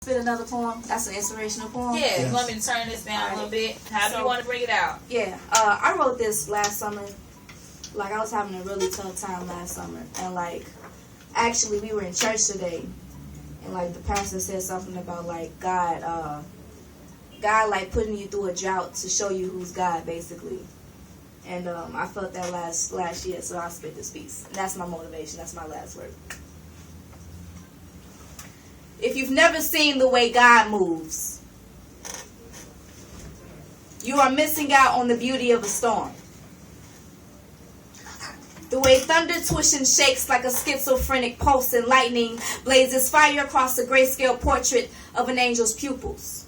Spit another poem. That's an inspirational poem. Yeah, yes. You want me to turn this down a little bit? How do you want to bring it out? Yeah, I wrote this last summer. Like, I was having a really tough time last summer. And, like, actually, we were in church today. And, like, the pastor said something about, like, God, like, putting you through a drought to show you who's God, basically. And I felt that last year, so I spit this piece. And that's my motivation. That's my last word. If you've never seen the way God moves, you are missing out on the beauty of a storm. The way thunder twists and shakes like a schizophrenic pulse and lightning blazes fire across the grayscale portrait of an angel's pupils.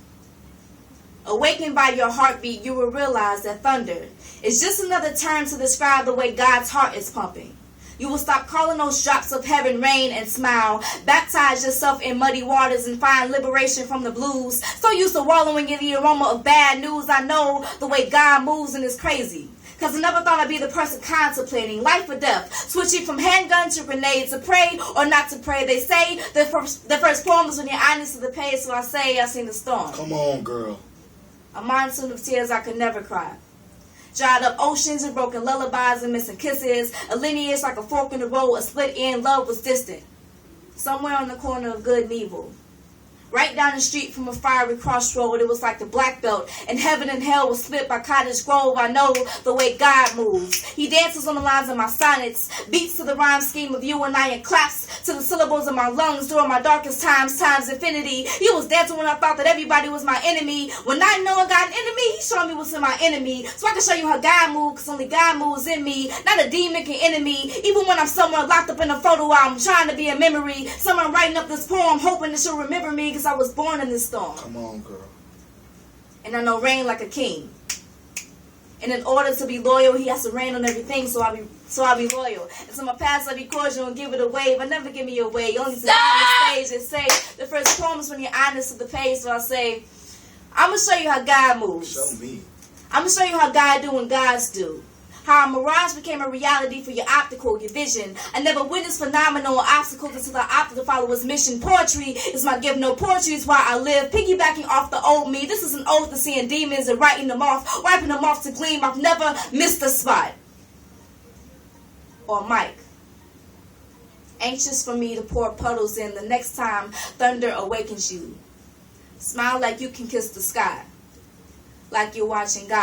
Awakened by your heartbeat, you will realize that thunder is just another term to describe the way God's heart is pumping. You will stop calling those drops of heaven rain and smile. Baptize yourself in muddy waters and find liberation from the blues. So used to wallowing in the aroma of bad news, I know the way God moves and is crazy. Cause I never thought I'd be the person contemplating life or death, switching from handgun to grenade, to pray or not to pray. They say the first poem is when you're honest to the page, so I say I seen the storm. Come on, girl. A monsoon of tears I could never cry. Dried up oceans and broken lullabies and missing kisses. A lineage like a fork in the road, a split end, love was distant. Somewhere on the corner of good and evil. Right down the street from a fiery crossroad, it was like the black belt, and heaven and hell was split by Cottage Grove. I know the way God moves. He dances on the lines of my sonnets, beats to the rhyme scheme of you and I, and claps to the syllables of my lungs during my darkest times infinity. He was dancing when I thought that everybody was my enemy. When I know I got an enemy, he showed me what's in my enemy. So I can show you how God moves, because only God moves in me. Not a demon can enemy. Even when I'm somewhere locked up in a photo album, trying to be a memory. Someone writing up this poem, hoping that she'll remember me, I was born in this storm. Come on, girl. And I know reign like a king. And in order to be loyal, he has to reign on everything, so I'll be loyal. And to my past, I'll be cordial and give it away, but never give me away. You only sit on the stage and say the first poem is when you're honest to the page, so I say, I'm going to show you how God moves. Show me. I'm going to show you how God do when Gods do. How a mirage became a reality for your optical, your vision. I never witnessed phenomenal obstacles until I opted to follow his mission. Poetry is my gift, no poetry is why I live. Piggybacking off the old me, this is an ode to seeing demons and writing them off, wiping them off to gleam. I've never missed a spot. Or Mike. Anxious for me to pour puddles in the next time thunder awakens you. Smile like you can kiss the sky. Like you're watching God.